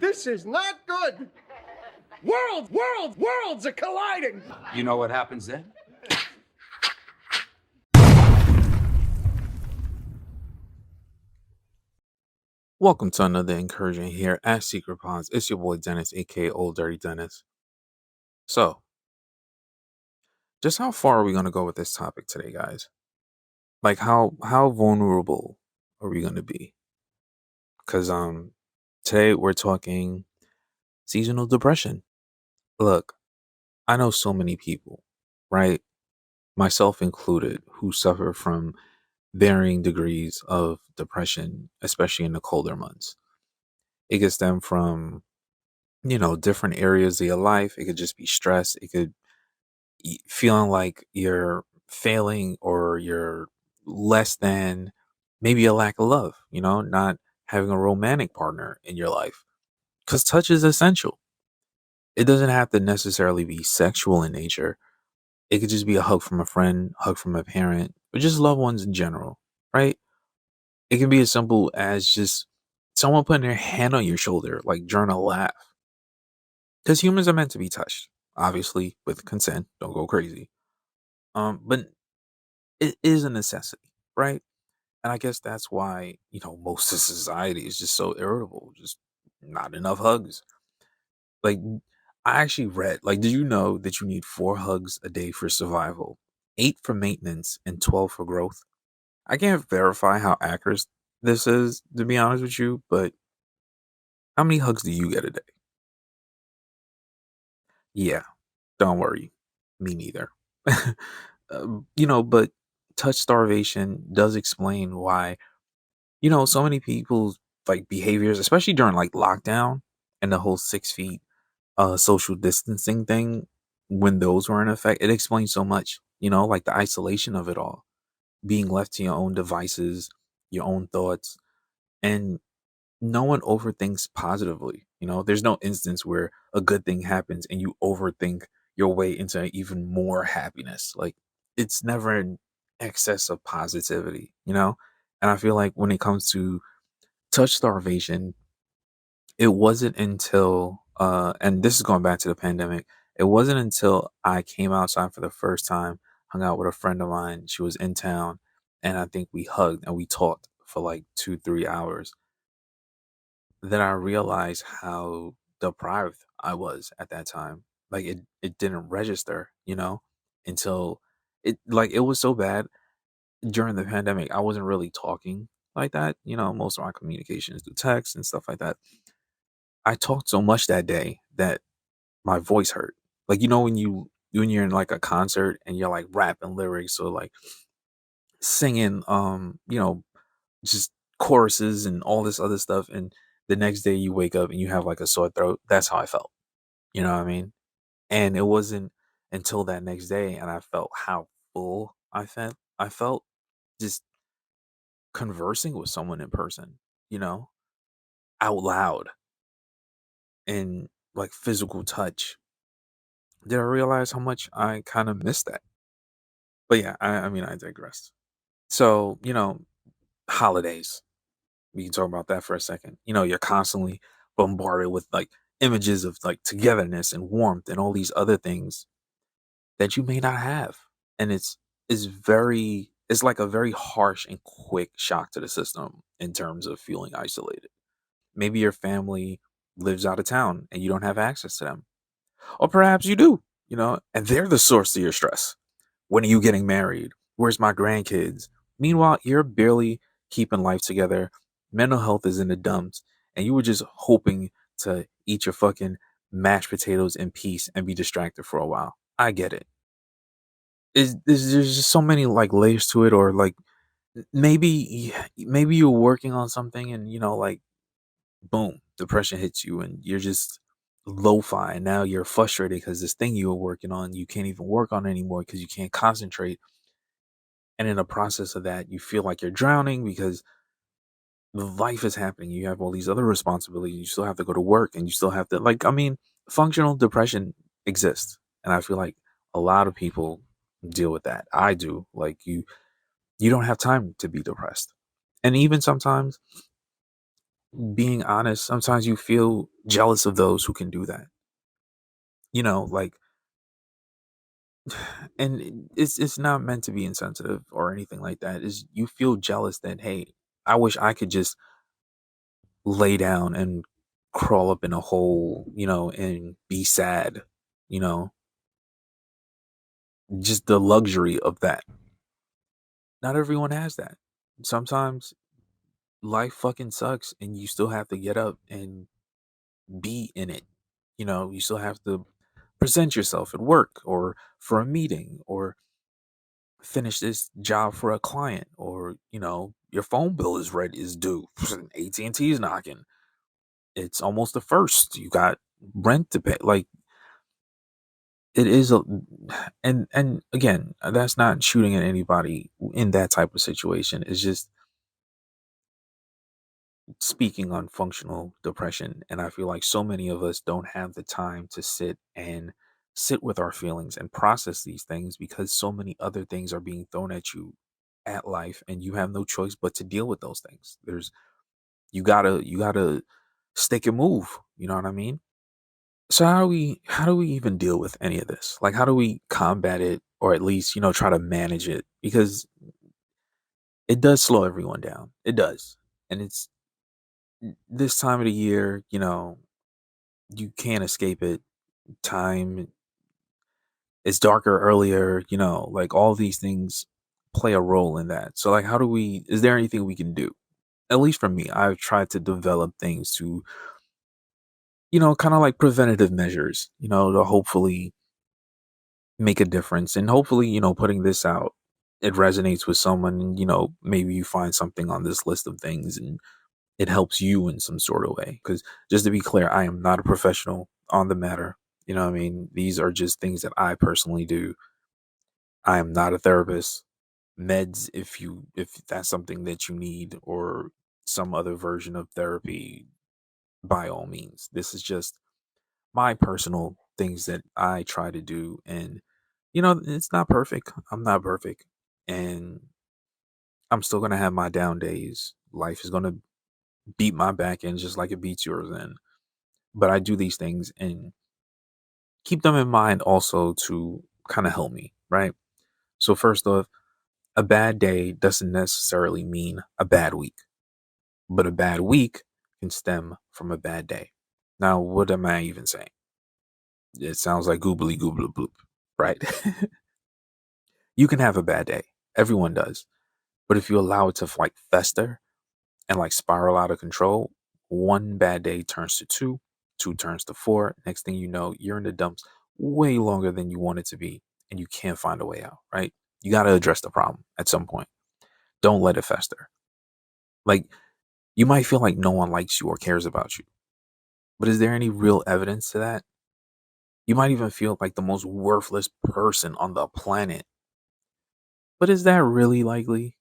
This is not good. Worlds are colliding. You know what happens then? Welcome to another incursion here at Secret Ponds. It's your boy Dennis, aka Old Dirty Dennis. So, just how far are we gonna go with this topic today, guys? Like how vulnerable are we gonna be? Because today we're talking seasonal depression. Look, I know so many people, right? Myself included, who suffer from varying degrees of depression, especially in the colder months. It could stem from different areas of your life. It could just be stress. It could feeling like you're failing or you're less than, maybe a lack of love, not having a romantic partner in your life. Because touch is essential. It doesn't have to necessarily be sexual in nature. It could just be a hug from a friend, hug from a parent, or just loved ones in general, right? It can be as simple as just someone putting their hand on your shoulder, like during a laugh. Because humans are meant to be touched, obviously with consent. Don't go crazy. But it is a necessity, right? And I guess that's why, most of society is just so irritable, just not enough hugs. Like, I actually read, like, did you know that you need 4 hugs a day for survival, 8 for maintenance, and 12 for growth? I can't verify how accurate this is, to be honest with you, but how many hugs do you get a day? Yeah, don't worry. Me neither. But touch starvation does explain why so many people's like behaviors, especially during like lockdown and the whole 6 feet social distancing thing, when those were in effect, it explains so much, like the isolation of it all, being left to your own devices, your own thoughts, and no one overthinks positively. There's no instance where a good thing happens and you overthink your way into even more happiness. Like, it's never an excess of positivity, and I feel like when it comes to touch starvation, it wasn't until and this is going back to the pandemic, it wasn't until I came outside for the first time, hung out with a friend of mine. She was in town, and I think we hugged and we talked for like 2-3 hours, that I realized how deprived I was at that time. Like, it didn't register, until it was so bad during the pandemic. I wasn't really talking like that. Most of my communication is through text and stuff like that. I talked so much that day that my voice hurt. Like, when you're in like a concert and you're like rapping lyrics or like singing just choruses and all this other stuff, and the next day you wake up and you have like a sore throat. That's how I felt. You know what I mean? And it wasn't until that next day and I felt how full I felt just conversing with someone in person, you know, out loud, and like physical touch, did I realize how much I kind of missed that. But yeah, I mean, I digress. So, holidays, we can talk about that for a second. You're constantly bombarded with like images of like togetherness and warmth and all these other things that you may not have. And it's like a very harsh and quick shock to the system in terms of feeling isolated. Maybe your family lives out of town and you don't have access to them. Or perhaps you do, and they're the source of your stress. When are you getting married? Where's my grandkids? Meanwhile, you're barely keeping life together. Mental health is in the dumps, and you were just hoping to eat your fucking mashed potatoes in peace and be distracted for a while. I get it. There's just so many like layers to it, or like maybe you're working on something and like boom, depression hits you and you're just lo-fi, and now you're frustrated because this thing you were working on you can't even work on anymore because you can't concentrate, and in the process of that you feel like you're drowning because life is happening. You have all these other responsibilities. You still have to go to work and you still have to, like, I mean, functional depression exists, and I feel like a lot of people deal with that. I do. Like, you don't have time to be depressed, and even sometimes being honest, sometimes you feel jealous of those who can do that. Like, and it's not meant to be insensitive or anything like that. Is you feel jealous that, hey, I wish I could just lay down and crawl up in a hole, and be sad, you know, just the luxury of that. Not everyone has that. Sometimes life fucking sucks and you still have to get up and be in it. You still have to present yourself at work or for a meeting or finish this job for a client, or your phone bill is due. AT&T is knocking. It's almost the first. You got rent to pay. Like, it is a and again, that's not shooting at anybody in that type of situation. It's just speaking on functional depression, and I feel like so many of us don't have the time to sit with our feelings and process these things because so many other things are being thrown at you at life, and you have no choice but to deal with those things. You gotta stick and move, you know what I mean? So how do we even deal with any of this? Like, how do we combat it, or at least try to manage it? Because it does slow everyone down, it does. And it's this time of the year, you can't escape it. Time is darker earlier, like all these things play a role in that. So, like, is there anything we can do? At least for me, I've tried to develop things to, kind of like preventative measures, to hopefully make a difference. And hopefully, putting this out, it resonates with someone. And, maybe you find something on this list of things and it helps you in some sort of way. Because just to be clear, I am not a professional on the matter. You know what I mean? These are just things that I personally do. I am not a therapist. Meds, if that's something that you need, or some other version of therapy, by all means. This is just my personal things that I try to do. And it's not perfect. I'm not perfect. And I'm still gonna have my down days. Life is gonna beat my back in just like it beats yours in. But I do these things and keep them in mind also to kind of help me, right? So first off, a bad day doesn't necessarily mean a bad week, but a bad week can stem from a bad day. Now, what am I even saying? It sounds like goobly goobly bloop, right? You can have a bad day. Everyone does. But if you allow it to like fester and like spiral out of control, one bad day turns to two, two turns to four. Next thing you know, you're in the dumps way longer than you want it to be, and you can't find a way out, right? You got to address the problem at some point. Don't let it fester. Like, you might feel like no one likes you or cares about you, but is there any real evidence to that? You might even feel like the most worthless person on the planet, but is that really likely?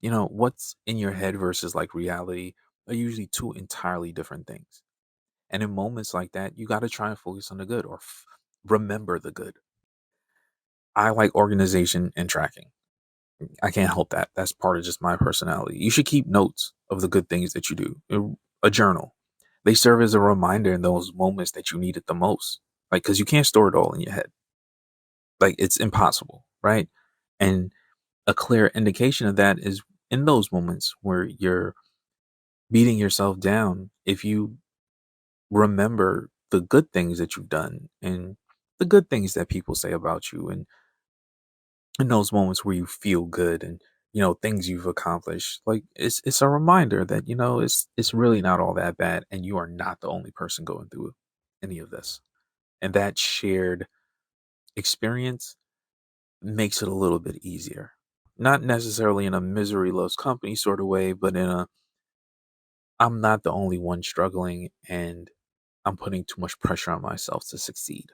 What's in your head versus like reality are usually two entirely different things. And in moments like that, you got to try and focus on the good, or remember the good. I like organization and tracking. I can't help that. That's part of just my personality. You should keep notes of the good things that you do. A journal. They serve as a reminder in those moments that you need it the most. Like, because you can't store it all in your head. Like, it's impossible, right? And a clear indication of that is in those moments where you're beating yourself down. If you remember the good things that you've done and the good things that people say about you, and in those moments where you feel good and things you've accomplished, like it's a reminder that it's really not all that bad, and you are not the only person going through any of this. And that shared experience makes it a little bit easier, not necessarily in a misery loves company sort of way, but in a I'm not the only one struggling, and I'm putting too much pressure on myself to succeed.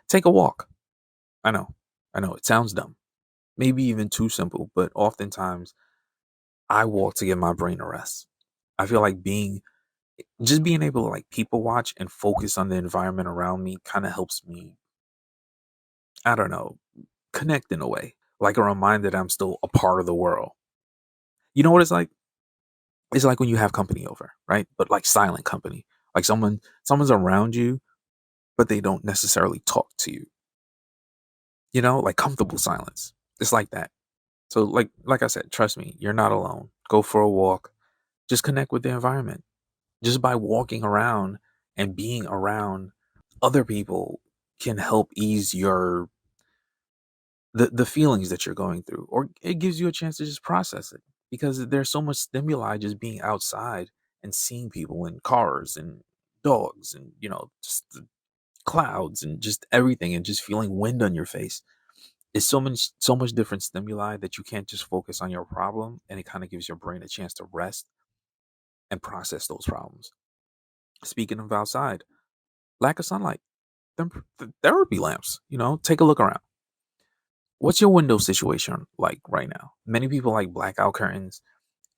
Take a walk. I know. I know it sounds dumb. Maybe even too simple, but oftentimes I walk to give my brain a rest. I feel like being able to like people watch and focus on the environment around me kind of helps me, I don't know, connect in a way. Like a reminder that I'm still a part of the world. You know what it's like? It's like when you have company over, right? But like silent company. Like someone's around you, but they don't necessarily talk to you. Like comfortable silence. It's like that. So like I said, trust me, you're not alone. Go for a walk. Just connect with the environment. Just by walking around and being around other people can help ease the feelings that you're going through, or it gives you a chance to just process it, because there's so much stimuli just being outside and seeing people in cars and dogs and just the clouds and just everything, and just feeling wind on your face. It's so much different stimuli that you can't just focus on your problem, and it kind of gives your brain a chance to rest and process those problems. Speaking of outside, lack of sunlight, therapy lamps, take a look around. What's your window situation like right now? Many people like blackout curtains,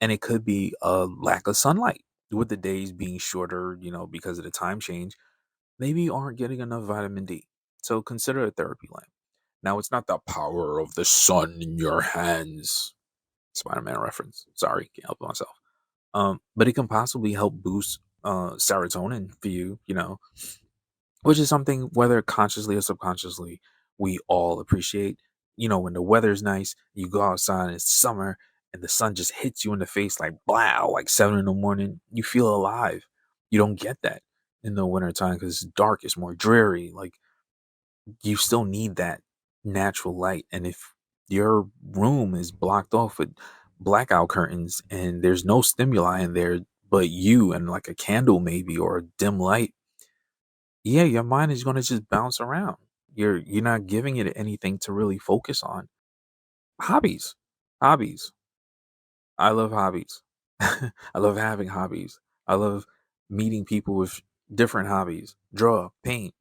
and it could be a lack of sunlight with the days being shorter, because of the time change. Maybe you aren't getting enough vitamin D. So consider a therapy lamp. Now, it's not the power of the sun in your hands. Spider-Man reference. Sorry, can't help myself. But it can possibly help boost serotonin for you, which is something, whether consciously or subconsciously, we all appreciate. When the weather's nice, you go outside and it's summer and the sun just hits you in the face like blow, like 7 in the morning, you feel alive. You don't get that in the wintertime because it's dark, it's more dreary. Like, you still need that natural light. And if your room is blocked off with blackout curtains and there's no stimuli in there but you and like a candle maybe, or a dim light, yeah, your mind is going to just bounce around. You're not giving it anything to really focus on. Hobbies. Hobbies. I love hobbies. I love having hobbies. I love meeting people with different hobbies. Draw, paint,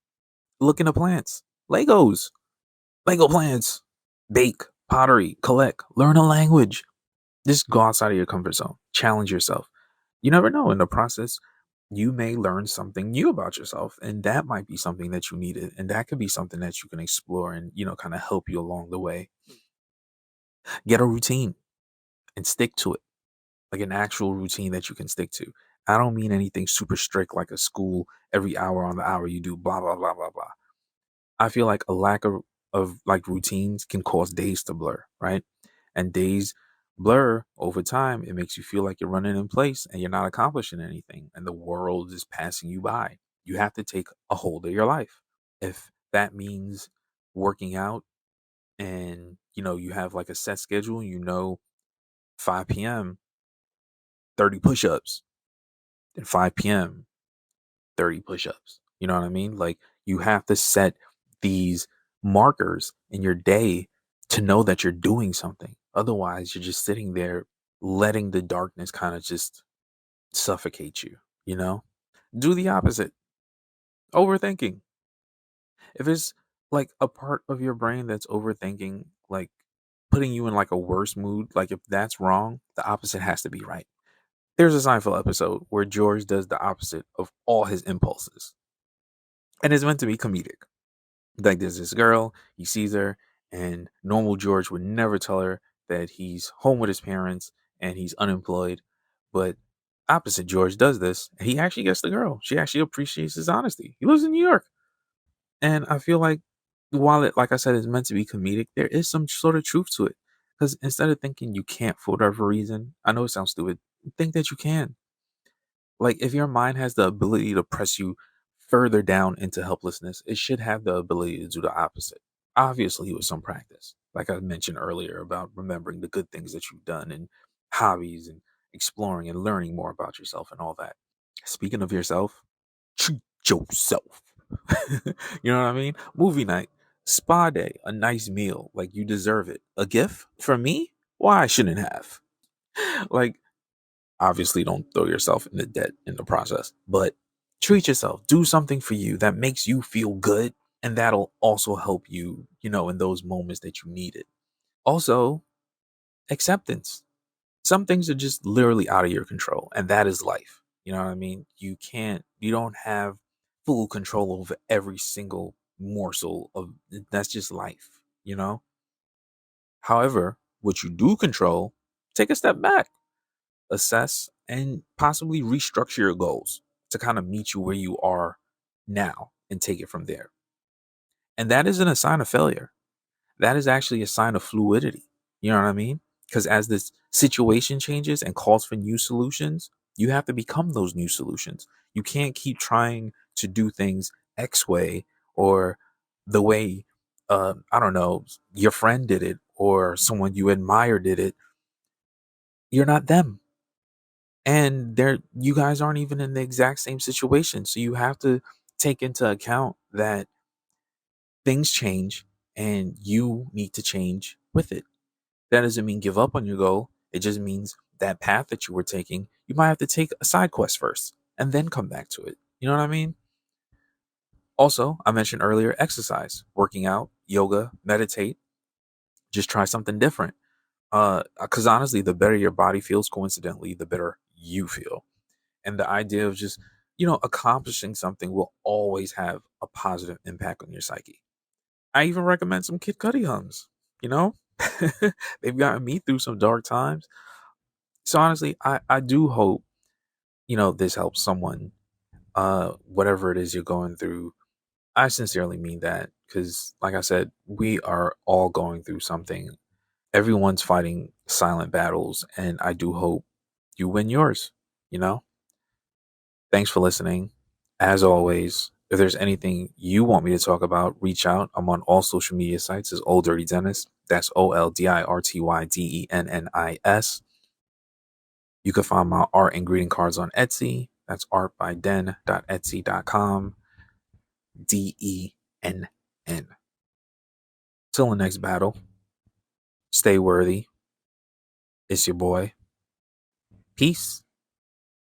look into plants, Legos, Lego plants, bake, pottery, collect, learn a language. Just go outside of your comfort zone. Challenge yourself. You never know. In the process, you may learn something new about yourself, and that might be something that you needed, and that could be something that you can explore and kind of help you along the way. Get a routine and stick to it, like an actual routine that you can stick to. I don't mean anything super strict like a school, every hour on the hour you do blah blah blah blah blah. I feel like a lack of like routines can cause days to blur, right? And days blur over time. It makes you feel like you're running in place and you're not accomplishing anything, and the world is passing you by. You have to take a hold of your life. If that means working out, and you have like a set schedule, 5 p.m., 30 push ups, and 5 p.m., 30 push-ups. You know what I mean? Like, you have to set these markers in your day to know that you're doing something. Otherwise, you're just sitting there letting the darkness kind of just suffocate you, you know? Do the opposite. Overthinking. If it's like a part of your brain that's overthinking, like putting you in like a worse mood, like if that's wrong, the opposite has to be right. There's a Seinfeld episode where George does the opposite of all his impulses, and it's meant to be comedic. Like, there's this girl, he sees her, and normal George would never tell her that he's home with his parents and he's unemployed. But opposite George does this, and he actually gets the girl. She actually appreciates his honesty. He lives in New York. And I feel like, while it, like I said, is meant to be comedic, there is some sort of truth to it. Because instead of thinking you can't for whatever reason, I know it sounds stupid, think that you can. Like, if your mind has the ability to press you further down into helplessness, it should have the ability to do the opposite. Obviously, with some practice, like I mentioned earlier about remembering the good things that you've done, and hobbies, and exploring and learning more about yourself and all that. Speaking of yourself, treat yourself. You know what I mean? Movie night, spa day, a nice meal. Like, you deserve it. A gift from me? Why I shouldn't have? Like, obviously, don't throw yourself into debt in the process, but treat yourself. Do something for you that makes you feel good, and that'll also help you, in those moments that you need it. Also, acceptance. Some things are just literally out of your control, and that is life. You know what I mean? You don't have full control over every single morsel of that's just life. However, what you do control, take a step back. assess, and possibly restructure your goals to kind of meet you where you are now and take it from there. And that isn't a sign of failure. That is actually a sign of fluidity. You know what I mean? Because as this situation changes and calls for new solutions, you have to become those new solutions. You can't keep trying to do things X way or the way, I don't know, your friend did it or someone you admire did it. You're not them. And you guys aren't even in the exact same situation. So you have to take into account that things change and you need to change with it. That doesn't mean give up on your goal. It just means that path that you were taking, you might have to take a side quest first and then come back to it. You know what I mean? Also, I mentioned earlier exercise, working out, yoga, meditate, just try something different. Because honestly, the better your body feels, coincidentally, the better you feel. And the idea of just, accomplishing something will always have a positive impact on your psyche. I even recommend some Kid Cudi hums, you know? They've gotten me through some dark times. So honestly, I do hope, this helps someone, whatever it is you're going through. I sincerely mean that because, like I said, we are all going through something. Everyone's fighting silent battles, and I do hope you win yours, you know? Thanks for listening. As always, if there's anything you want me to talk about, reach out. I'm on all social media sites as Old Dirty Dennis. That's OLDIRTYDENNIS. You can find my art and greeting cards on Etsy. That's artbyden.etsy.com. DENN. Till the next battle, stay worthy. It's your boy. Peace.